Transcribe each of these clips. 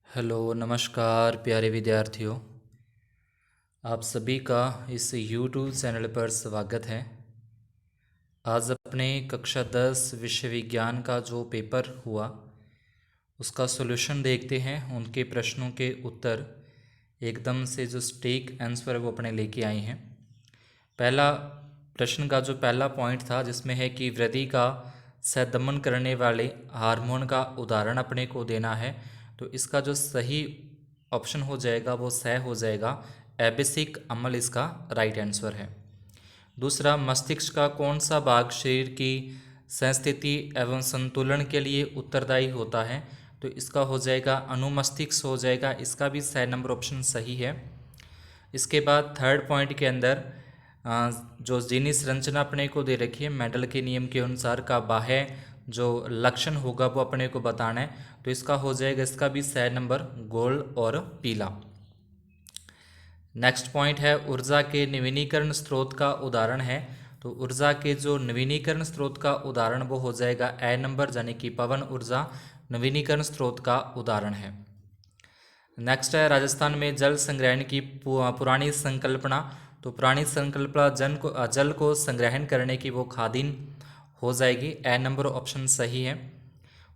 Hello नमस्कार प्यारे विद्यार्थियों। आप सभी का इस YouTube चैनल पर स्वागत है। आज अपने कक्षा 10 विषय विज्ञान का जो पेपर हुआ उसका सॉल्यूशन देखते हैं। उनके प्रश्नों के उत्तर एकदम से जो सटीक आंसर है वो अपने लेके आए हैं। पहला प्रश्न का जो पहला पॉइंट था जिसमें है कि वृद्धि का संदमन करने वाले हार्मोन का उदाहरण अपने को देना है, तो इसका जो सही ऑप्शन हो जाएगा वो सह हो जाएगा। एबिसिक अम्ल इसका राइट आंसर है। दूसरा, मस्तिष्क का कौन सा भाग शरीर की संस्थिति एवं संतुलन के लिए उत्तरदायी होता है, तो इसका हो जाएगा अनुमस्तिष्क हो जाएगा। इसका भी सह नंबर ऑप्शन सही है। इसके बाद थर्ड पॉइंट के अंदर जो जीनी संरचना अपने को दे रखी है मेंडल के नियम के अनुसार का बाह्य जो लक्षण होगा वो अपने को बताना है, तो इसका हो जाएगा, इसका भी सह नंबर गोल और पीला। नेक्स्ट पॉइंट है ऊर्जा के नवीनीकरण स्रोत का उदाहरण है, तो ऊर्जा के जो नवीनीकरण स्रोत का उदाहरण वो हो जाएगा ए नंबर, यानी कि पवन ऊर्जा नवीनीकरण स्रोत का उदाहरण है। नेक्स्ट है राजस्थान में जल संग्रहण की पुरानी संकल्पना, तो पुरानी संकल्पना जल को संग्रहण करने की वो खादिन हो जाएगी। ए नंबर ऑप्शन सही है।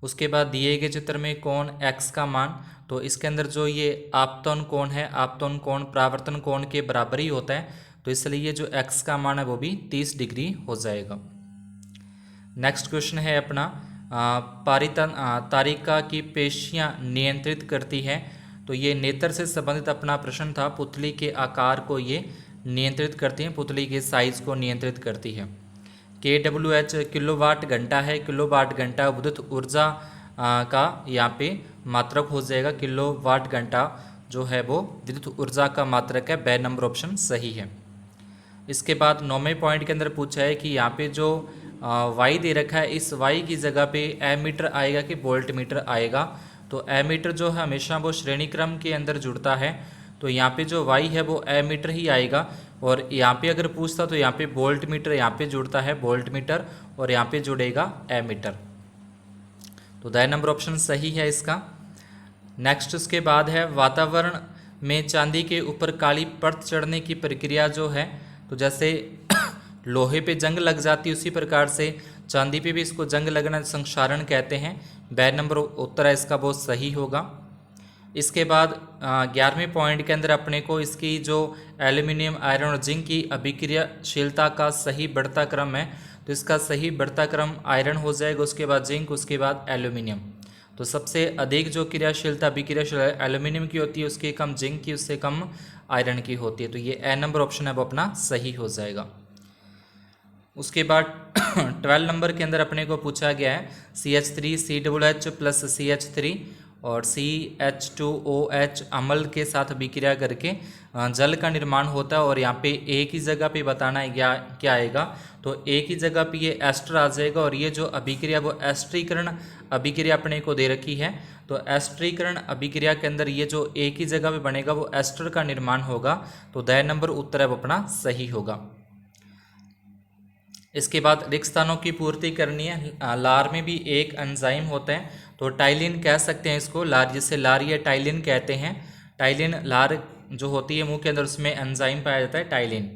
उसके बाद दिए गए चित्र में कोण एक्स का मान, तो इसके अंदर जो ये आपतन कोण है, आपतन कोण परावर्तन कोण के बराबर ही होता है, तो इसलिए जो एक्स का मान है वो भी 30 डिग्री हो जाएगा। नेक्स्ट क्वेश्चन है अपना तारिका की पेशियां नियंत्रित करती है, तो ये नेत्र से संबंधित अपना प्रश्न था। पुतली के आकार को ये नियंत्रित करती हैं, पुतली के साइज को नियंत्रित करती है। KWH किलोवाट घंटा है, किलोवाट घंटा विद्युत ऊर्जा का यहाँ पे मात्रक हो जाएगा। किलोवाट घंटा जो है वो विद्युत ऊर्जा का मात्रक है। बे नंबर ऑप्शन सही है। इसके बाद 9वें पॉइंट के अंदर पूछा है कि यहाँ पे जो वाई दे रखा है, इस वाई की जगह पे एमीटर आएगा कि वोल्ट मीटर आएगा, तो एमीटर जो है हमेशा वो श्रेणी क्रम के अंदर जुड़ता है, तो यहाँ पे जो वाई है वो एमीटर ही आएगा। और यहाँ पे अगर पूछता तो यहाँ पे वोल्ट मीटर यहाँ पे जुड़ता है, वोल्ट मीटर, और यहाँ पे जुड़ेगा एमीटर, तो द नंबर ऑप्शन सही है इसका। नेक्स्ट उसके बाद है वातावरण में चांदी के ऊपर काली परत चढ़ने की प्रक्रिया जो है, तो जैसे लोहे पे जंग लग जाती है उसी प्रकार से चांदी पे भी इसको जंग लगना संक्षारण कहते हैं। बे नंबर उत्तर है इसका वो सही होगा। इसके बाद 11वें पॉइंट के अंदर अपने को इसकी जो एल्यूमिनियम आयरन और जिंक की अभिक्रियाशीलता का सही बढ़ता क्रम है, तो इसका सही बढ़ता क्रम आयरन हो जाएगा, उसके बाद जिंक, उसके बाद एल्यूमिनियम। तो सबसे अधिक जो क्रियाशीलता अभिक्रियाशील एल्यूमिनियम की होती है, उसके कम जिंक की, उससे कम आयरन की होती है, तो ये ए नंबर ऑप्शन है वो अपना सही हो जाएगा। उसके बाद 12 नंबर के अंदर अपने को पूछा गया है CH3 COOH प्लस CH3 और CH2OH अम्ल के साथ अभिक्रिया करके जल का निर्माण होता है, और यहाँ पे एक ही जगह पे बताना है क्या आएगा, तो एक ही जगह पे ये एस्टर आ जाएगा, और ये जो अभिक्रिया वो एस्टरीकरण अभिक्रिया अपने को दे रखी है, तो एस्टरीकरण अभिक्रिया के अंदर ये जो एक ही जगह पे बनेगा वो एस्टर का निर्माण होगा, तो द नंबर उत्तर है वो अपना सही होगा। इसके बाद रिक्त स्थानों की पूर्ति करनी है। लार में भी एक एंजाइम होता है, तो टाइलिन कह सकते हैं इसको, लार जिसे लार या टाइलिन कहते हैं। टाइलिन लार जो होती है मुंह के अंदर, उसमें एंजाइम पाया जाता है टाइलिन।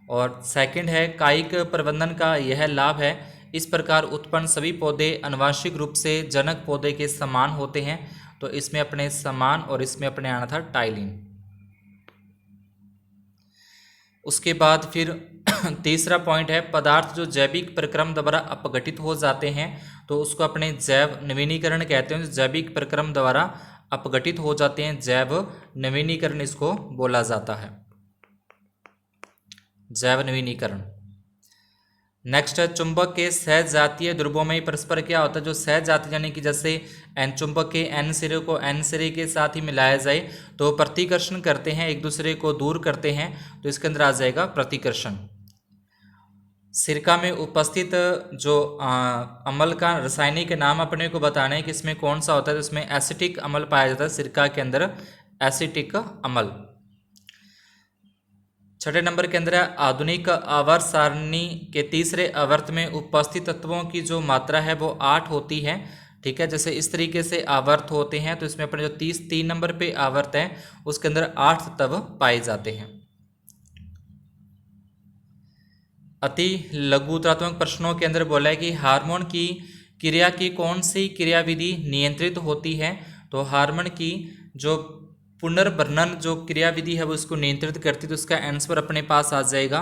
और सेकंड है कायिक प्रबंधन का यह लाभ है, इस प्रकार उत्पन्न सभी पौधे आनुवंशिक रूप से जनक पौधे के समान होते हैं, तो इसमें अपने समान और इसमें अपने आना था टाइलिन। उसके बाद फिर तीसरा पॉइंट है पदार्थ जो जैविक प्रक्रम द्वारा अपघटित हो जाते हैं, तो उसको अपने जैव नवीनीकरण कहते हैं। जैविक प्रक्रम द्वारा अपघटित हो जाते हैं, जैव नवीनीकरण इसको बोला जाता है, जैव नवीनीकरण। नेक्स्ट है चुंबक के सहजातीय ध्रुवों में परस्पर क्या होता है, जो सहजातीय यानी कि जैसे एन चुंबक के एन सिरे को एन सिरे के साथ ही मिलाया जाए तो प्रतिकर्षण करते हैं, एक दूसरे को दूर करते हैं, तो इसके अंदर आ जाएगा प्रतिकर्षण। सिरका में उपस्थित जो अम्ल का रासायनिक नाम अपने को बताना है कि इसमें कौन सा होता है, तो इसमें एसिटिक अम्ल पाया जाता है सिरका के अंदर, एसिटिक अम्ल। छठे नंबर के अंदर है आधुनिक आवर्त सारणी के तीसरे आवर्त में उपस्थित तत्वों की जो मात्रा है वो 8 होती है, ठीक है, जैसे इस तरीके से आवर्त होते हैं, तो इसमें अपने जो 3 नंबर पे आवर्त है उसके अंदर 8 तत्व पाए जाते हैं। अति लघुतरात्मक प्रश्नों के अंदर बोला है कि हार्मोन की क्रिया की कौन सी क्रियाविधि नियंत्रित होती है, तो हार्मोन की जो पुनर्वर्णन जो क्रियाविधि है वो इसको नियंत्रित करती है, तो इसका आंसर अपने पास आ जाएगा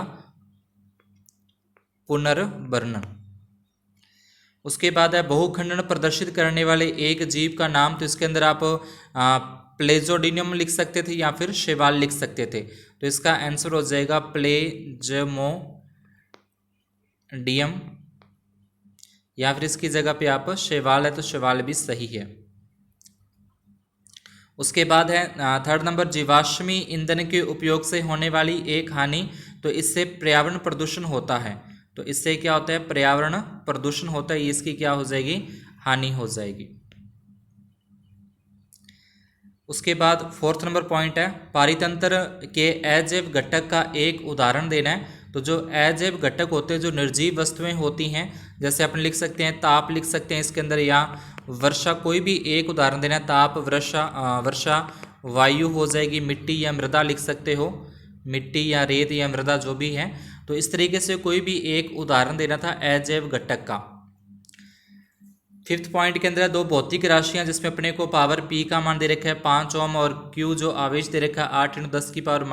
पुनर्वर्णन। उसके बाद है बहुखंडन प्रदर्शित करने वाले एक जीव का नाम, तो इसके अंदर आप प्लेजोडियम लिख सकते थे या फिर शैवाल लिख सकते थे, तो इसका आंसर हो जाएगा प्लेजमोडियम, या फिर इसकी जगह पे आप शैवाल है तो शैवाल भी सही है। उसके बाद है 3rd नंबर, जीवाश्मी ईंधन के उपयोग से होने वाली एक हानि, तो इससे पर्यावरण प्रदूषण होता है, तो इससे क्या होता है, पर्यावरण प्रदूषण होता है, इसकी क्या हो जाएगी, हानि हो जाएगी। उसके बाद 4th नंबर पॉइंट है पारितंत्र के अजैव घटक का एक उदाहरण देना है, तो जो अजैव घटक होते हैं जो निर्जीव वस्तुएं होती हैं, जैसे अपन लिख सकते हैं ताप लिख सकते हैं इसके अंदर, या वर्षा, कोई भी एक उदाहरण देना है, ताप, वर्षा, वायु हो जाएगी, मिट्टी या मृदा लिख सकते हो, मिट्टी या रेत या मृदा जो भी है, तो इस तरीके से कोई भी एक उदाहरण देना था अजैव घटक का। 5th पॉइंट के अंदर है दो भौतिक राशियां जिसमें अपने को पावर P का मान दे रखा है 5 ओम और Q जो आवेश दे रखा है 8 × 10 की पावर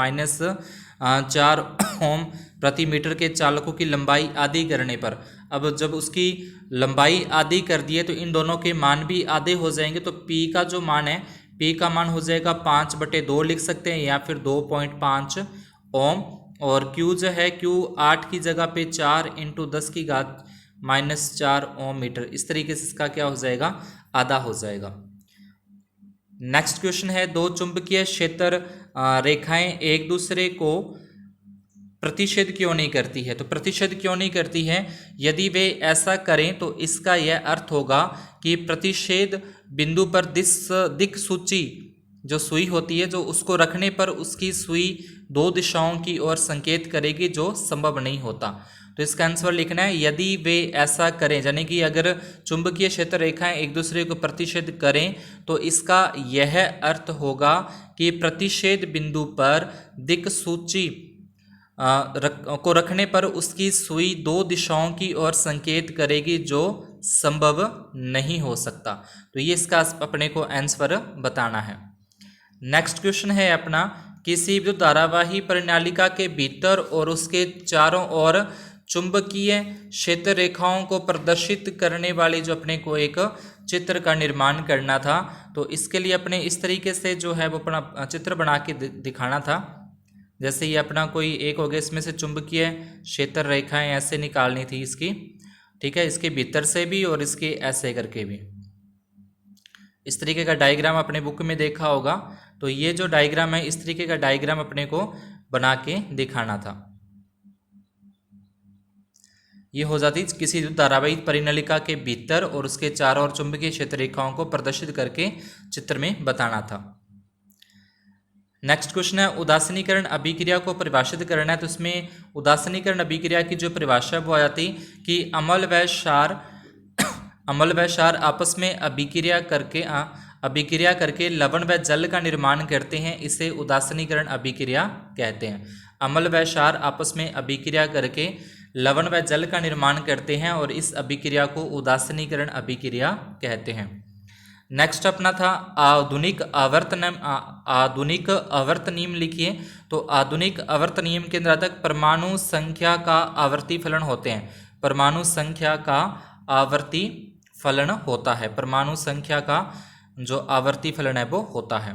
-4 ओम प्रति मीटर के चालकों की लंबाई आधी करने पर, अब जब उसकी लंबाई आधी कर दी है तो इन दोनों के मान भी आधे हो जाएंगे, तो P का जो मान है, P का मान हो जाएगा 5/2 लिख सकते हैं या फिर 2.5 ओम, और Q जो है Q 8 की जगह पे 4 × 10 की घात -4 ओम मीटर, इस तरीके से इसका क्या हो जाएगा, आधा हो जाएगा। नेक्स्ट क्वेश्चन है दो चुंबकीय क्षेत्र रेखाएं एक दूसरे को प्रतिच्छेद क्यों नहीं करती है, तो प्रतिच्छेद क्यों नहीं करती है, यदि वे ऐसा करें तो इसका यह अर्थ होगा कि प्रतिच्छेद बिंदु पर दिक् सूची जो सुई होती है, जो उसको रखने पर उसकी सुई दो दिशाओं की ओर संकेत करेगी, जो संभव नहीं होता। तो इसका आंसर लिखना है यदि वे ऐसा करें, यानी कि अगर चुंबकीय क्षेत्र रेखाएं एक दूसरे को प्रतिच्छेद करें तो इसका यह अर्थ होगा कि प्रतिच्छेद बिंदु पर दिक् सूची को रखने पर उसकी सुई दो दिशाओं की ओर संकेत करेगी, जो संभव नहीं हो सकता। तो ये इसका अपने को आंसर बताना है। नेक्स्ट क्वेश्चन है अपना, किसी भी धारावाही प्रणालिका के भीतर और उसके चारों ओर चुंबकीय क्षेत्र रेखाओं को प्रदर्शित करने वाली जो अपने को एक चित्र का निर्माण करना था, तो इसके लिए अपने इस तरीके से जो है वो अपना चित्र बना के दिखाना था। जैसे ये अपना कोई एक हो गया, इसमें से चुंबकीय क्षेत्र रेखाएं ऐसे निकालनी थी इसकी, ठीक है, इसके भीतर से भी और इसके ऐसे करके भी। इस तरीके का डायग्राम अपने बुक में देखा होगा, तो ये जो डायग्राम है इस तरीके का डायग्राम अपने को बना के दिखाना था। ये हो जाती किसी धारावाही परिनलिका के भीतर और उसके चारों ओर चुंबकीय क्षेत्र रेखाओं को प्रदर्शित करके चित्र में बताना था। नेक्स्ट क्वेश्चन है उदासीनीकरण अभिक्रिया को परिभाषित करना है, तो इसमें उदासीनीकरण अभिक्रिया की जो परिभाषा वो आ जाती कि अम्ल व क्षार आपस में अभिक्रिया करके लवण व जल का निर्माण करते हैं, इसे उदासीनीकरण अभिक्रिया कहते हैं। अम्ल व क्षार आपस में अभिक्रिया करके लवण व जल का निर्माण करते हैं और इस अभिक्रिया को उदासीनीकरण अभिक्रिया कहते हैं। नेक्स्ट अपना था आधुनिक आवर्त नियम लिखिए, तो आधुनिक आवर्त नियम के अंदर तक परमाणु संख्या का आवर्ती फलन होते हैं, परमाणु संख्या का आवर्ती फलन होता है, परमाणु संख्या का जो आवर्ती फलन है वो होता है।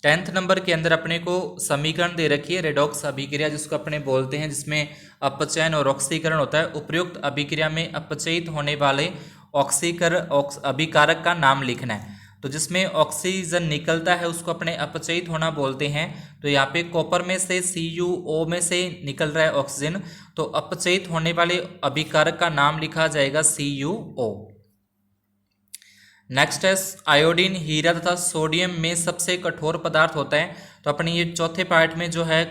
10th नंबर के अंदर अपने को समीकरण दे रखी है रेडॉक्स अभिक्रिया जिसको अपने बोलते हैं, जिसमें अपचयन और ऑक्सीकरण होता है। उपर्युक्त अभिक्रिया में अपचयित होने वाले अभिकारक का नाम लिखना है, तो जिसमें ऑक्सीजन निकलता है उसको अपने अपचयित होना बोलते हैं। तो यहाँ पे कॉपर में से CuO में से निकल रहा है ऑक्सीजन, तो अपचयित होने वाले अभिकारक का नाम लिखा जाएगा CuO। नेक्स्ट है आयोडीन हीरा तथा सोडियम में सबसे कठोर पदार्थ होता है, तो अपने ये चौथे पार्ट में जो है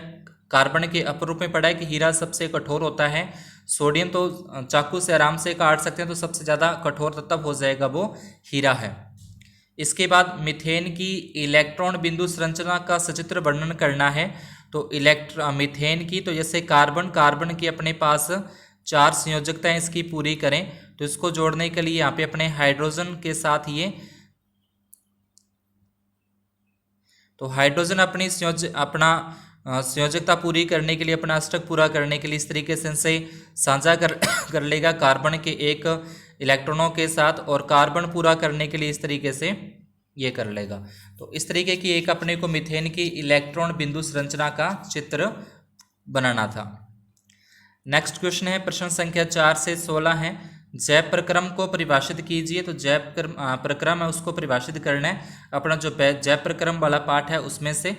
कार्बन के अपरूप में पढ़ा है कि हीरा सबसे कठोर होता है, सोडियम तो चाकू से आराम से काट सकते हैं, तो सबसे ज़्यादा कठोर तत्व हो जाएगा वो हीरा है। इसके बाद मीथेन की इलेक्ट्रॉन बिंदु संरचना का सचित्र वर्णन करना है। तो मीथेन की, तो जैसे कार्बन की अपने पास 4 संयोजकताएं इसकी पूरी करें, तो इसको जोड़ने के लिए यहाँ पे अपने हाइड्रोजन के साथ ये, तो हाइड्रोजन अपनी संयोजकता पूरी करने के लिए, अपना अष्टक पूरा करने के लिए इस तरीके से इनसे साझा कर लेगा कार्बन के एक इलेक्ट्रॉनों के साथ, और कार्बन पूरा करने के लिए इस तरीके से ये कर लेगा। तो इस तरीके की एक अपने को मीथेन की इलेक्ट्रॉन बिंदु संरचना का चित्र बनाना था। नेक्स्ट क्वेश्चन है प्रश्न संख्या 4 से 16 है, जैव प्रक्रम को परिभाषित कीजिए। तो जैव प्रक्रम है उसको परिभाषित करना है, अपना जो जैव प्रक्रम वाला पार्ट है उसमें से।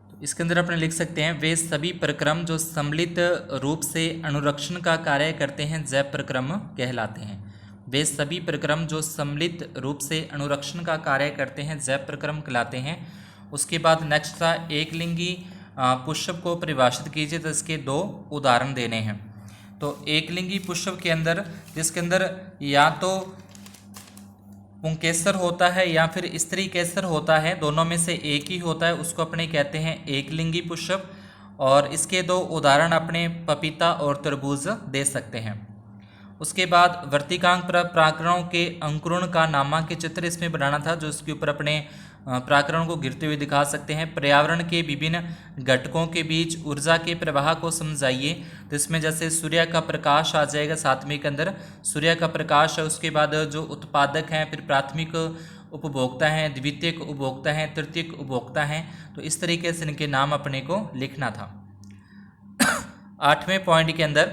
तो इसके अंदर अपने लिख सकते हैं, वे सभी प्रक्रम जो सम्मिलित रूप से अनुरक्षण का कार्य करते हैं जैव प्रक्रम कहलाते हैं। वे सभी प्रक्रम जो सम्मिलित रूप से अनुरक्षण का कार्य करते हैं जैव प्रक्रम कहलाते हैं। उसके बाद नेक्स्ट था, एक लिंगी पुष्प को परिभाषित कीजिए। तो इसके 2 उदाहरण देने हैं। तो एक लिंगी पुष्प के अंदर, जिसके अंदर या तो पुंकेसर होता है या फिर स्त्री केसर होता है, दोनों में से एक ही होता है, उसको अपने कहते हैं एक लिंगी पुष्प। और इसके 2 उदाहरण अपने पपीता और तरबूज दे सकते हैं। उसके बाद वर्तिकांक प्राकरणों के अंकुरण का नामांकित चित्र इसमें बनाना था, जो इसके ऊपर अपने प्राकरण को गिरते हुए दिखा सकते हैं। पर्यावरण के विभिन्न घटकों के बीच ऊर्जा के प्रवाह को समझाइए। तो इसमें जैसे सूर्य का प्रकाश आ जाएगा 7वें के अंदर, सूर्य का प्रकाश है। उसके बाद जो उत्पादक हैं, फिर प्राथमिक उपभोक्ता हैं, द्वितीयक उपभोक्ता हैं, तृतीयक उपभोक्ता हैं। तो इस तरीके से इनके नाम अपने को लिखना था। 8वें पॉइंट के अंदर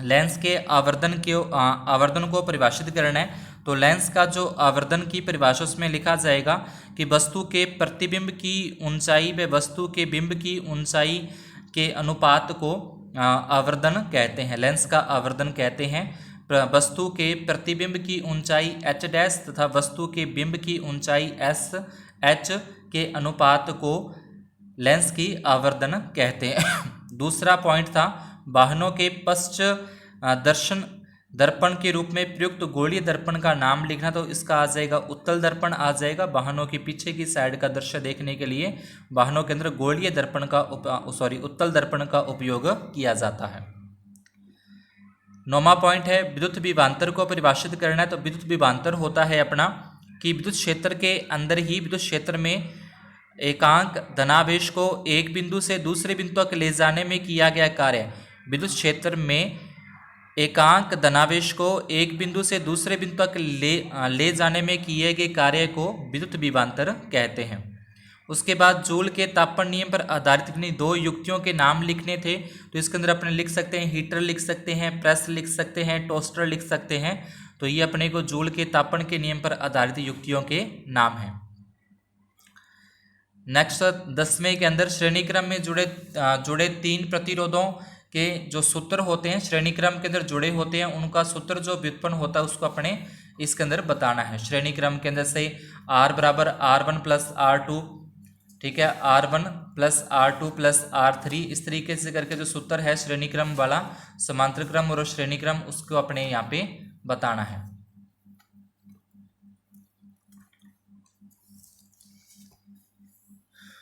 लेंस के आवर्धन को परिभाषित करना है। तो लेंस का जो आवर्धन की परिभाषा उसमें लिखा जाएगा कि वस्तु के प्रतिबिंब की ऊंचाई व वस्तु के बिंब की ऊंचाई के अनुपात को आवर्धन कहते हैं, लेंस का आवर्धन कहते हैं। वस्तु के प्रतिबिंब की ऊंचाई h' तथा वस्तु के बिंब की ऊंचाई SH के अनुपात को लेंस की आवर्धन कहते हैं। दूसरा पॉइंट था, वाहनों के पश्च दर्शन दर्पण के रूप में प्रयुक्त गोलीय दर्पण का नाम लिखना। तो इसका आ जाएगा उत्तल दर्पण आ जाएगा। वाहनों के पीछे की साइड का दृश्य देखने के लिए वाहनों के अंदर गोलीय दर्पण का उत्तल दर्पण का उपयोग किया जाता है। 9वां पॉइंट है, विद्युत विभवांतर को परिभाषित करना है। तो विद्युत विभवांतर होता है अपना कि विद्युत क्षेत्र के अंदर ही विद्युत क्षेत्र में एकांक धनावेश को एक बिंदु से दूसरे बिंदु तक ले जाने में किया गया कार्य। विद्युत क्षेत्र में एकांक धनावेश को एक बिंदु से दूसरे बिंदु तक ले जाने में किए गए कार्य को विद्युत विभवांतर कहते हैं। उसके बाद जूल के तापन नियम पर आधारित अपनी 2 युक्तियों के नाम लिखने थे। तो इसके अंदर अपने लिख सकते हैं, हीटर लिख सकते हैं, प्रेस लिख सकते हैं, टोस्टर लिख सकते हैं। तो ये अपने को जूल के तापन के नियम पर आधारित युक्तियों के नाम हैं। नेक्स्ट 10वें के अंदर श्रेणी क्रम में जुड़े 3 प्रतिरोधों के जो सूत्र होते हैं, श्रेणी क्रम के अंदर जुड़े होते हैं, उनका सूत्र जो व्युत्पन्न होता है उसको अपने इसके अंदर बताना है। श्रेणी क्रम के अंदर से R बराबर R1 प्लस R2, ठीक है, R1 plus R2 plus R3, इस तरीके से करके जो सूत्र है श्रेणी क्रम वाला, समांतर क्रम और श्रेणी क्रम, उसको अपने यहाँ पे बताना है।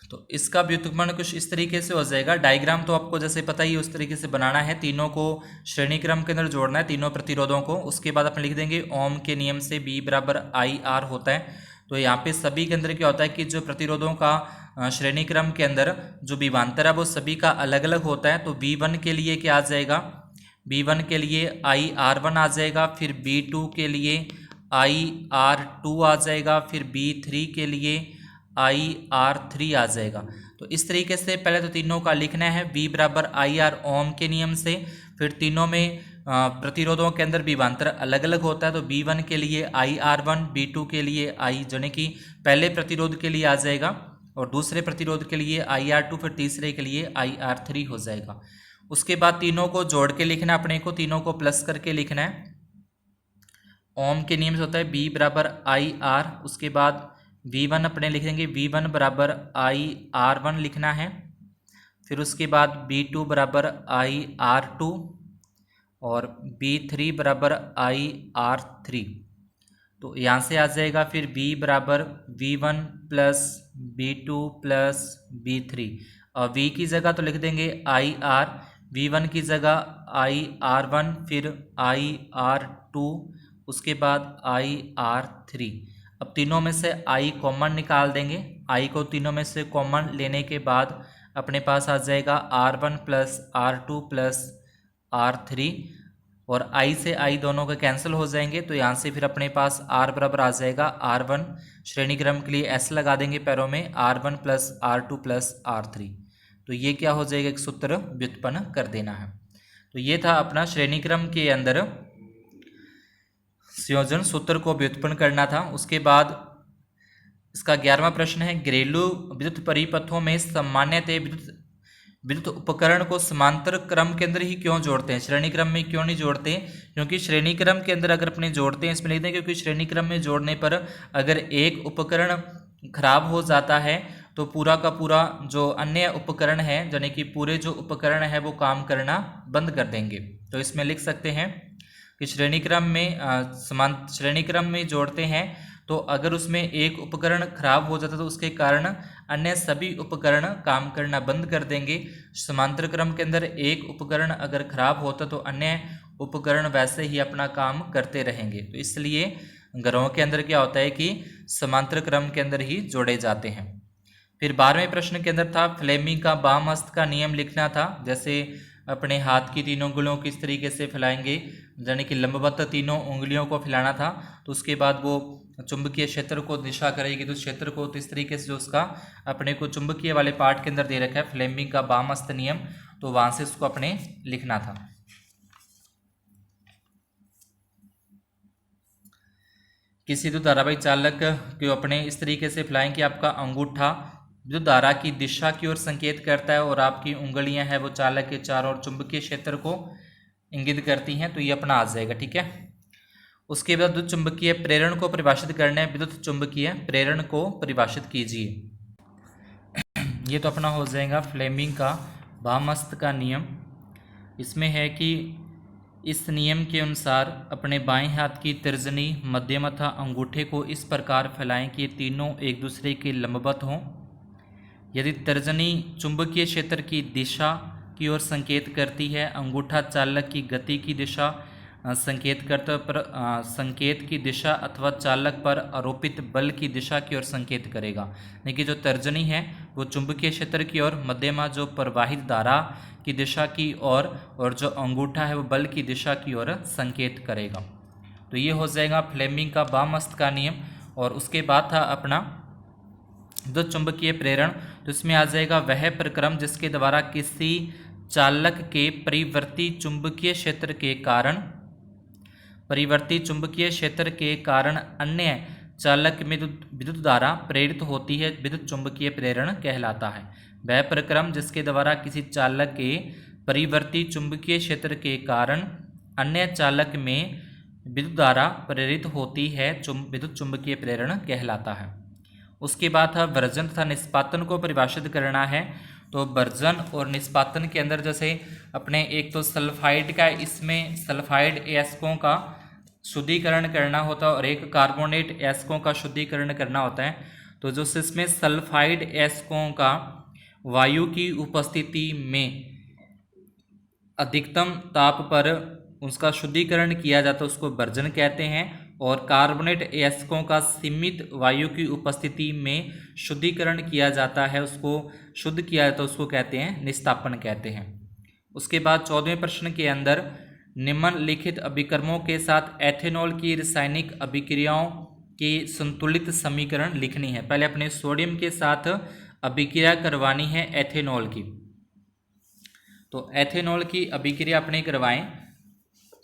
तो इसका व्युत्पन्न कुछ इस तरीके से हो जाएगा। डायग्राम तो आपको जैसे पता ही उस तरीके से बनाना है। तीनों को श्रेणी क्रम के अंदर जोड़ना है, तीनों प्रतिरोधों को। उसके बाद अपन लिख देंगे ओम के नियम से B बराबर IR होता है। तो यहाँ पे सभी के अंदर क्या होता है कि जो प्रतिरोधों का श्रेणी क्रम के अंदर जो विभवांतर है वो सभी का अलग अलग होता है। तो B1 के लिए क्या आ जाएगा, B1 के लिए IR1 आ जाएगा, फिर B2 के लिए IR2 आ जाएगा, फिर B3 के लिए IR3 आ जाएगा। तो इस तरीके से पहले तो तीनों का लिखना है V बराबर IR ओम के नियम से। फिर तीनों में प्रतिरोधों के अंदर विभवांतर अलग अलग होता है। तो B1 के लिए IR1, B2 के लिए I यानी कि पहले प्रतिरोध के लिए आ जाएगा, और दूसरे प्रतिरोध के लिए IR2, फिर तीसरे के लिए IR3 हो जाएगा। उसके बाद तीनों को जोड़ के लिखना है अपने को, तीनों को प्लस करके लिखना है। ओम के नियम से होता है B बराबर IR, उसके बाद V1 अपने लिख देंगे, V1 बराबर IR1 लिखना है। फिर उसके बाद B2 बराबर IR2 और B3 बराबर IR3। तो यहाँ से आ जाएगा फिर B बराबर V1 plus B2 plus B3 और V की जगह तो लिख देंगे IR, V1 की जगह IR1, फिर IR2, उसके बाद IR3। अब तीनों में से I कॉमन निकाल देंगे। I को तीनों में से कॉमन लेने के बाद अपने पास आ जाएगा R1 plus R2 plus R3 और I से I दोनों के कैंसिल हो जाएंगे। तो यहाँ से फिर अपने पास R बराबर आ जाएगा R1, श्रेणी क्रम के लिए S लगा देंगे पैरों में, R1 plus R2 plus R3। तो ये क्या हो जाएगा, एक सूत्र व्युत्पन्न कर देना है। तो ये था अपना श्रेणी क्रम के अंदर संयोजन सूत्र को व्युत्पन्न करना था। उसके बाद इसका 11वां प्रश्न है, घरेलू विद्युत परिपथों में सामान्यतः विद्युत उपकरण को समांतर क्रम के अंदर ही क्यों जोड़ते हैं, श्रेणी क्रम में क्यों नहीं जोड़ते? क्योंकि श्रेणी क्रम के अंदर अगर अपने जोड़ते हैं, इसमें लिखते हैं क्योंकि श्रेणी क्रम में जोड़ने पर अगर एक उपकरण खराब हो जाता है तो पूरा का पूरा जो अन्य उपकरण है, यानी कि पूरे जो उपकरण है वो काम करना बंद कर देंगे। तो इसमें लिख सकते हैं कि श्रेणी क्रम में जोड़ते हैं तो अगर उसमें एक उपकरण खराब हो जाता है तो उसके कारण अन्य सभी उपकरण काम करना बंद कर देंगे। समांतर क्रम के अंदर एक उपकरण अगर खराब होता तो अन्य उपकरण वैसे ही अपना काम करते रहेंगे। तो इसलिए घरों के अंदर क्या होता है कि समांतर क्रम के अंदर ही जोड़े जाते हैं। फिर 12वें प्रश्न के अंदर था फ्लेमिंग का बाम हस्त का नियम लिखना था। जैसे अपने हाथ की तीनों उंगलियों किस तरीके से फैलाएंगे, यानी कि लंबवत तीनों उंगलियों को फैलाना था। तो उसके बाद वो चुंबकीय क्षेत्र को दिशा करेगी, तो क्षेत्र को तो इस तरीके से जो उसका अपने को चुंबकीय वाले पार्ट के अंदर दे रखा है फ्लेमिंग का बाम हस्त नियम, तो वहां से उसको अपने लिखना था। किसी तो धारावाही चालक को अपने इस तरीके से फैलाएं कि आपका अंगूठा विद्युत धारा की दिशा की ओर संकेत करता है और आपकी उंगलियां हैं वो चालक के चारों ओर चुंबकीय क्षेत्र को इंगित करती हैं। तो ये अपना आ जाएगा, ठीक है। उसके बाद विद्युत चुंबकीय प्रेरण को परिभाषित करना है, विद्युत चुंबकीय प्रेरण को परिभाषित कीजिए। ये तो अपना हो जाएगा फ्लेमिंग का बाम हस्त का नियम। इसमें है कि इस नियम के अनुसार अपने बाएं हाथ की तर्जनी, मध्यम तथा अंगूठे को इस प्रकार फैलाएं कि ये तीनों एक दूसरे के लंबवत हों। यदि तर्जनी चुंबकीय क्षेत्र की दिशा की ओर संकेत करती है, अंगूठा चालक की गति की दिशा संकेत करता पर संकेत की दिशा अथवा चालक पर आरोपित बल की दिशा की ओर संकेत करेगा। लेकिन जो तर्जनी है वो चुंबकीय क्षेत्र की ओर, मध्यमा जो प्रवाहित धारा की दिशा की ओर और जो अंगूठा है वो बल की दिशा की ओर संकेत करेगा। तो ये हो जाएगा फ्लेमिंग का बाम हस्त का नियम। और उसके बाद था अपना विद्युत चुंबकीय प्रेरण। तो इसमें आ जाएगा वह प्रक्रम जिसके द्वारा किसी चालक के परिवर्ती चुंबकीय क्षेत्र के कारण अन्य चालक में विद्युत धारा प्रेरित होती है, विद्युत चुंबकीय प्रेरण कहलाता है। वह प्रक्रम जिसके द्वारा किसी चालक के परिवर्ती चुंबकीय क्षेत्र के कारण अन्य चालक में विद्युत धारा प्रेरित होती है, विद्युत चुंबकीय प्रेरण कहलाता है। उसके बाद था वर्जन तथा निष्पादन को परिभाषित करना है। तो वर्जन और निष्पादन के अंदर जैसे अपने एक तो सल्फाइड का, इसमें सल्फाइड एस्कों का शुद्धिकरण करना होता है और एक कार्बोनेट एस्कों का शुद्धिकरण करना होता है। तो जो इसमें सल्फाइड एस्कों का वायु की उपस्थिति में अधिकतम ताप पर उसका शुद्धिकरण किया जाता है उसको वर्जन कहते हैं, और कार्बोनेट एस्कों का सीमित वायु की उपस्थिति में शुद्धिकरण किया जाता है, उसको शुद्ध किया जाता है, उसको कहते हैं निस्तापन कहते हैं। उसके बाद 14वें प्रश्न के अंदर निम्नलिखित अभिक्रमों के साथ एथेनॉल की रासायनिक अभिक्रियाओं की संतुलित समीकरण लिखनी है। पहले अपने सोडियम के साथ अभिक्रिया करवानी है एथेनॉल की। तो एथेनॉल की अभिक्रिया अपने करवाएं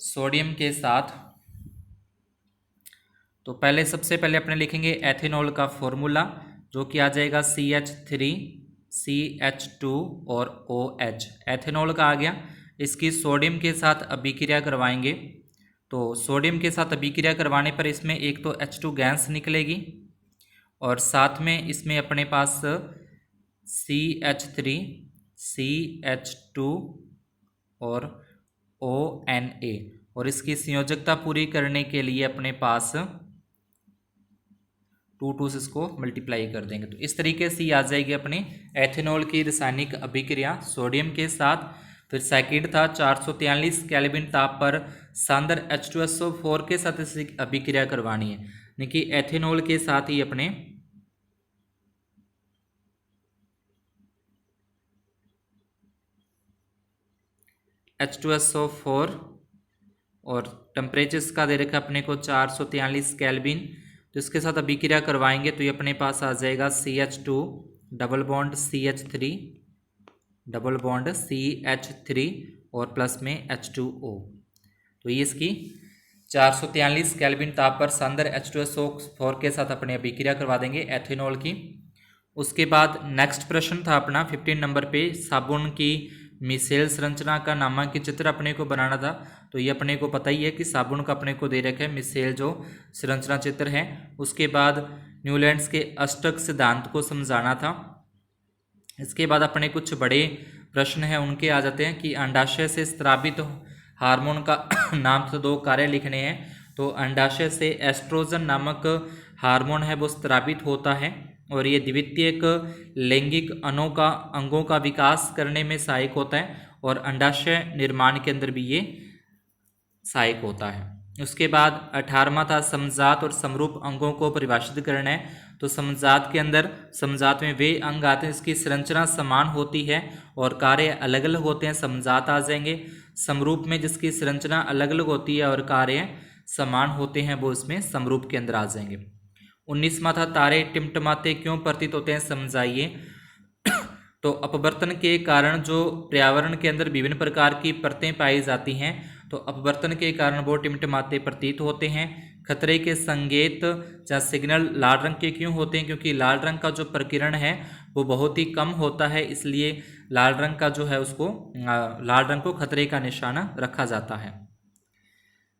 सोडियम के साथ। तो पहले सबसे पहले अपने लिखेंगे एथेनॉल का फॉर्मूला, जो कि आ जाएगा CH3 CH2 और OH। एथेनॉल का आ गया। इसकी सोडियम के साथ अभिक्रिया करवाएंगे। तो सोडियम के साथ अभिक्रिया करवाने पर इसमें एक तो H2 गैस निकलेगी और साथ में इसमें अपने पास CH3 CH2 और ONA, और इसकी संयोजकता पूरी करने के लिए अपने पास 2 से इसको मल्टीप्लाई कर देंगे। तो इस तरीके से ये आ जाएगी अपने एथेनॉल की रासायनिक अभिक्रिया सोडियम के साथ। फिर सेकंड था 443 केल्विन ताप पर सांद्र H2SO4 के साथ इसकी अभिक्रिया करवानी है, यानी कि एथेनॉल के साथ ही अपने H2SO4 और टेम्परेचर इसका दे रखा अपने को 443 केल्विन। तो इसके साथ अभिक्रिया करवाएंगे तो ये अपने पास आ जाएगा CH2 double bond CH3 double bond CH3 और प्लस में H2O। तो ये इसकी 443 केल्विन ताप पर सांद्र H2SO4 के साथ अपने अभिक्रिया करवा देंगे एथेनॉल की। उसके बाद नेक्स्ट प्रश्न था अपना 15 नंबर पे, साबुन की मिसेल संरचना का नामांकित चित्र अपने को बनाना था। तो ये अपने को पता ही है कि साबुन का अपने को दे रखा है मिसेल जो संरचना चित्र है। उसके बाद न्यूलैंड्स के अष्टक सिद्धांत को समझाना था। इसके बाद अपने कुछ बड़े प्रश्न हैं उनके आ जाते हैं कि अंडाशय से स्रावित हार्मोन का नाम तो 2 कार्य लिखने हैं। तो अंडाशय से एस्ट्रोजन नामक हार्मोन है वो स्रावित होता है और ये द्वितीयक लैंगिक अंगों का विकास करने में सहायक होता है और अंडाशय निर्माण के अंदर भी ये सहायक होता है। उसके बाद 18वां था समजात और समरूप अंगों को परिभाषित करना है। तो समजात के अंदर समजात में वे अंग आते हैं इसकी संरचना समान होती है और कार्य अलग अलग होते हैं, समजात आ जाएंगे। समरूप में जिसकी संरचना अलग अलग होती है और कार्य समान होते हैं वो इसमें समरूप के अंदर आ जाएंगे। 19वां था तारे टिमटिमाते क्यों प्रतीत होते हैं, समझाइए। तो अपवर्तन के कारण जो पर्यावरण के अंदर विभिन्न प्रकार की परतें पाई जाती हैं, तो अपवर्तन के कारण वो टिमटिमाते प्रतीत होते हैं। खतरे के संकेत या सिग्नल लाल रंग के क्यों होते हैं, क्योंकि लाल रंग का जो प्रकीर्ण है वो बहुत ही कम होता है, इसलिए लाल रंग का जो है उसको लाल रंग को खतरे का निशाना रखा जाता है।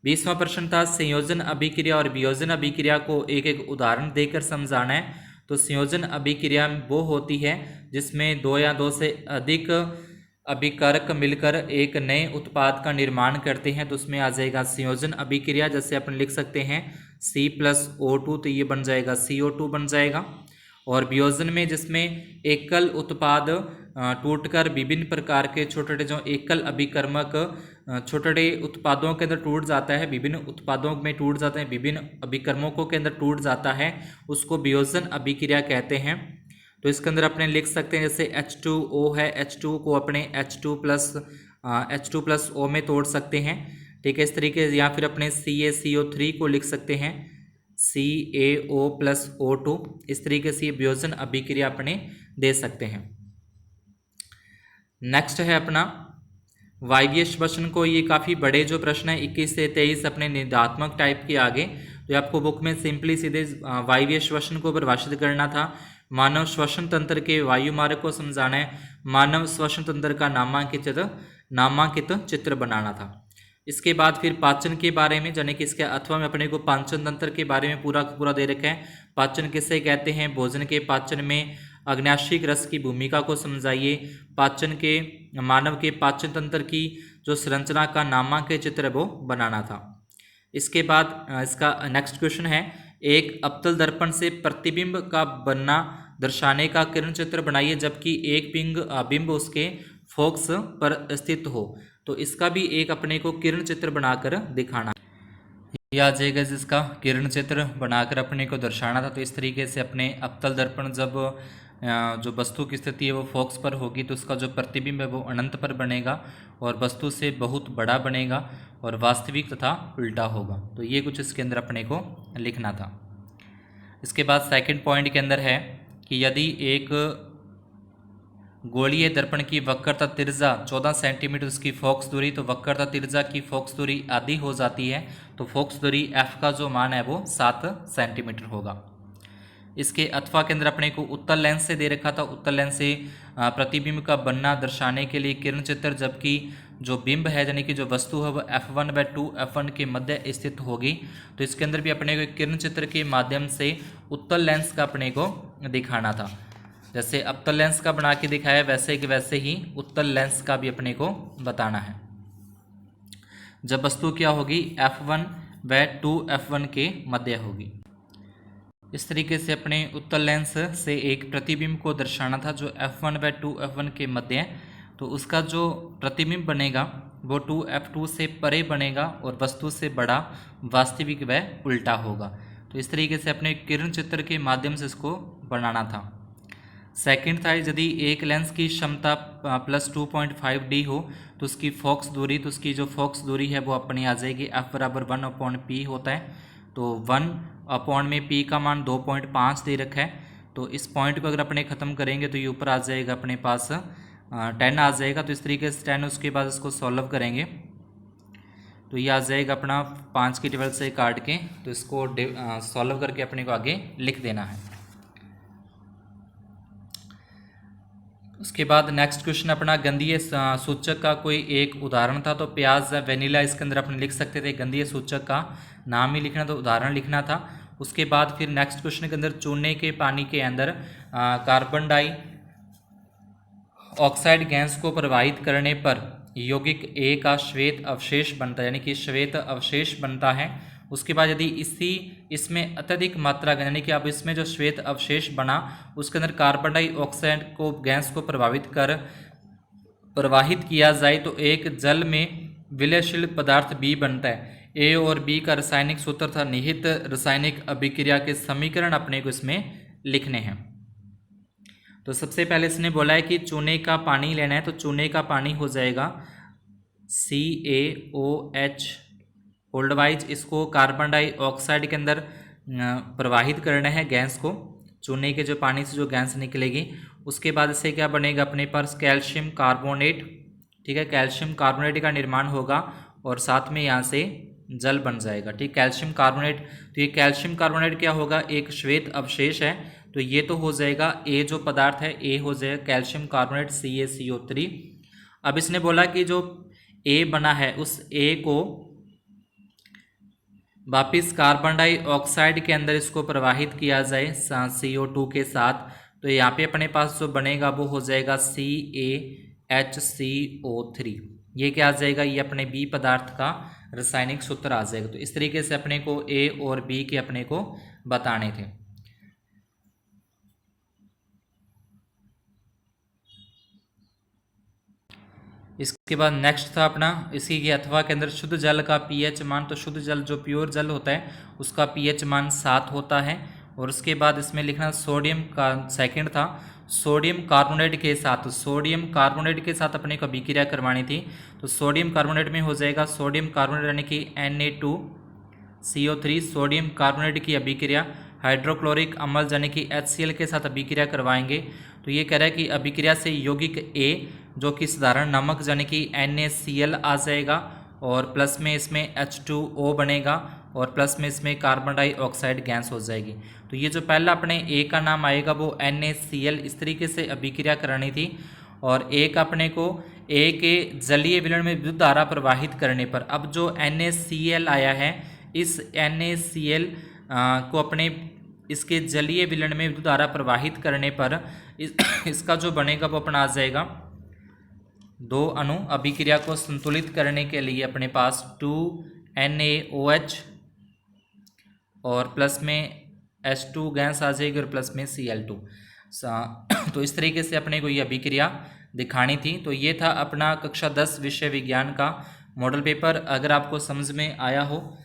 20वां प्रश्न था संयोजन अभिक्रिया और वियोजन अभिक्रिया को एक एक उदाहरण देकर समझाना है। तो संयोजन अभिक्रिया वो होती है जिसमें 2 या 2 से अधिक अभिकारक मिलकर एक नए उत्पाद का निर्माण करते हैं, तो उसमें आ जाएगा संयोजन अभिक्रिया। जैसे अपन लिख सकते हैं C+O2, तो ये बन जाएगा CO2 बन जाएगा। और वियोजन में जिसमें एकल उत्पाद टूटकर विभिन्न प्रकार के छोटे छोटे जो एकल अभिकर्मक छोटे उत्पादों के अंदर टूट जाता है, विभिन्न उत्पादों में टूट जाते हैं, विभिन्न अभिकर्मकों के अंदर टूट जाता है, उसको वियोजन अभिक्रिया कहते हैं। तो इसके अंदर अपने लिख सकते हैं जैसे H2O है, H2 को अपने H2+O में तोड़ सकते हैं, ठीक है, इस तरीके से। या फिर अपने CaCO3 को लिख सकते हैं CaO+O2, इस तरीके से ये वियोजन अभिक्रिया अपने दे सकते हैं। नेक्स्ट है अपना वायवीय श्वसन को, ये काफ़ी बड़े जो प्रश्न है 21 से 23 अपने निदात्मक टाइप के आगे। तो आपको बुक में सिंपली सीधे वायवीय श्वसन को परिभाषित करना था। मानव श्वसन तंत्र के वायु मार्ग को समझाना है, मानव श्वसन तंत्र का नामांकित चित्र बनाना था। इसके बाद फिर पाचन के बारे में, यानी कि इसके अथवा में अपने को पाचन तंत्र के बारे में पूरा दे रखा है। पाचन किसे कहते हैं, भोजन के पाचन में अग्नाशिक रस की भूमिका को समझाइए। पाचन के मानव के पाचन तंत्र की जो संरचना का नामांकित चित्र वो बनाना था। इसके बाद इसका नेक्स्ट क्वेश्चन है, एक अवतल दर्पण से प्रतिबिंब का बनना दर्शाने का किरण चित्र बनाइए जबकि एक बिंब उसके फोकस पर स्थित हो। तो इसका भी एक अपने को किरण चित्र बनाकर दिखाना, यह आ जाएगा जिसका किरण चित्र बनाकर अपने को दर्शाना था। तो इस तरीके से अपने अवतल दर्पण जब जो वस्तु की स्थिति है वो फोकस पर होगी तो उसका जो प्रतिबिंब है वो अनंत पर बनेगा और वस्तु से बहुत बड़ा बनेगा और वास्तविक तथा उल्टा होगा। तो ये कुछ इसके अंदर अपने को लिखना था। इसके बाद सेकंड पॉइंट के अंदर है कि यदि एक गोलीय दर्पण की वक्रता तिर्जा 14 सेंटीमीटर उसकी फोकस दूरी, तो वक्रता तिर्जा की फोकस दूरी आधी हो जाती है, तो फोकस दूरी f का जो मान है वो 7 सेंटीमीटर होगा। इसके अथवा के अंदर अपने को उत्तल लेंस से दे रखा था, उत्तल लेंस से प्रतिबिंब का बनना दर्शाने के लिए किरण चित्र, जबकि जो बिंब है यानी कि जो वस्तु है वो f1/2 f1 के मध्य स्थित होगी। तो इसके अंदर भी अपने को किरण चित्र के माध्यम से उत्तल लेंस का अपने को दिखाना था। जैसे अवतल लेंस का बना के दिखाया वैसे कि वैसे ही उत्तल लेंस का भी अपने को बताना है। जब वस्तु क्या होगी, F1 व 2F1 के मध्य होगी। इस तरीके से अपने उत्तल लेंस से एक प्रतिबिंब को दर्शाना था जो F1 व 2F1 के मध्य है। तो उसका जो प्रतिबिंब बनेगा वो 2F2 से परे बनेगा और वस्तु से बड़ा वास्तविक व उल्टा होगा। तो इस तरीके से अपने किरण चित्र के माध्यम से इसको बनाना था। सेकंड था, यदि एक लेंस की क्षमता +2.5D हो तो उसकी फोकस दूरी, तो उसकी जो फोकस दूरी है वो अपनी आ जाएगी F बराबर 1/P होता है। तो 1 में P का मान 2.5 दे रखा है। तो इस पॉइंट को अगर अपने ख़त्म करेंगे तो ये ऊपर आ जाएगा अपने पास 10 आ जाएगा। तो इस तरीके से 10, उसके बाद इसको सॉल्व करेंगे तो ये आ जाएगा अपना 5 की टेबल से काट के। तो इसको सॉल्व करके अपने को आगे लिख देना है। उसके बाद नेक्स्ट क्वेश्चन अपना गंधीय सूचक का कोई एक उदाहरण था। तो प्याज वेनिला इसके अंदर अपने लिख सकते थे, गंधीय सूचक का नाम ही लिखना, तो उदाहरण लिखना था। उसके बाद फिर नेक्स्ट क्वेश्चन के अंदर चूने के पानी के अंदर कार्बन डाई ऑक्साइड गैस को प्रवाहित करने पर यौगिक ए का श्वेत अवशेष बनता है, यानी कि श्वेत अवशेष बनता है। उसके बाद यदि इसमें अत्यधिक मात्रा यानी कि अब इसमें जो श्वेत अवशेष बना उसके अंदर कार्बन डाइऑक्साइड को गैस को प्रवाहित किया जाए तो एक जल में विलयशील पदार्थ बी बनता है। ए और बी का रासायनिक सूत्र था निहित रासायनिक अभिक्रिया के समीकरण अपने को इसमें लिखने हैं। तो सबसे पहले इसने बोला है कि चूने का पानी लेना है। तो चूने का पानी हो जाएगा CaOH होल्ड वाइज, इसको कार्बन डाइऑक्साइड के अंदर प्रवाहित करना है गैस को, चूने के जो पानी से जो गैस निकलेगी। उसके बाद इससे क्या बनेगा अपने पास कैल्शियम कार्बोनेट, ठीक है, कैल्शियम कार्बोनेट का निर्माण होगा और साथ में यहाँ से जल बन जाएगा, ठीक, कैल्शियम कार्बोनेट। तो ये कैल्शियम कार्बोनेट क्या होगा, एक श्वेत अवशेष है। तो ये तो हो जाएगा ए जो पदार्थ है, ए हो जाएगा कैल्शियम कार्बोनेट CaCO3। अब इसने बोला कि जो ए बना है उस ए को वापिस कार्बन डाइऑक्साइड के अंदर इसको प्रवाहित किया जाए CO2 के साथ। तो यहाँ पे अपने पास जो बनेगा वो हो जाएगा CaHCO3। ये क्या आ जाएगा, ये अपने बी पदार्थ का रासायनिक सूत्र आ जाएगा। तो इस तरीके से अपने को ए और बी के अपने को बताने थे। इसके बाद नेक्स्ट था अपना इसी के अथवा के अंदर शुद्ध जल का pH मान। तो शुद्ध जल जो प्योर जल होता है उसका pH मान 7 होता है। और उसके बाद इसमें लिखना सोडियम का सेकंड था सोडियम कार्बोनेट के साथ, सोडियम कार्बोनेट के साथ अपने को अभिक्रिया करवानी थी। तो सोडियम कार्बोनेट में हो जाएगा सोडियम कार्बोनेट यानी कि Na2CO3 सोडियम कार्बोनेट की अभिक्रिया हाइड्रोक्लोरिक अम्ल यानी कि HCl के साथ अभिक्रिया करवाएंगे। तो ये कह रहा है कि अभिक्रिया से यौगिक A जो कि साधारण नमक यानी कि NaCl आ जाएगा और प्लस में इसमें H2O बनेगा और प्लस में इसमें कार्बन डाइऑक्साइड गैस हो जाएगी। तो ये जो पहला अपने A का नाम आएगा वो NaCl, इस तरीके से अभिक्रिया करानी थी। और एक अपने को A के जलीय विलयन में विद्युत धारा प्रवाहित करने पर, अब जो NaCl आया है इस NaCl को अपने इसके जलीय विलयन में विद्युत धारा प्रवाहित करने पर इसका जो बनेगा वो अपना आ जाएगा, दो अणु अभिक्रिया को संतुलित करने के लिए अपने पास 2NaOH और प्लस में H2 गैस आ जाएगी और प्लस में Cl2। तो इस तरीके से अपने को ये अभिक्रिया दिखानी थी। तो ये था अपना कक्षा 10 विषय विज्ञान का मॉडल पेपर। अगर आपको समझ में आया हो,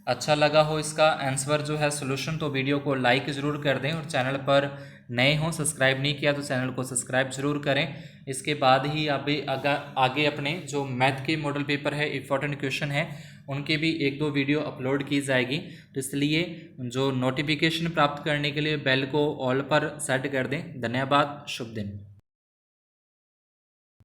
अच्छा लगा हो इसका आंसर जो है सोल्यूशन, तो वीडियो को लाइक ज़रूर कर दें और चैनल पर नए हों, सब्सक्राइब नहीं किया तो चैनल को सब्सक्राइब ज़रूर करें। इसके बाद ही आगे अपने जो मैथ के मॉडल पेपर है, इंपॉर्टेंट क्वेश्चन है, उनके भी 1-2 वीडियो अपलोड की जाएगी। तो इसलिए जो नोटिफिकेशन प्राप्त करने के लिए बेल को ऑल पर सेट कर दें। धन्यवाद, शुभ दिन।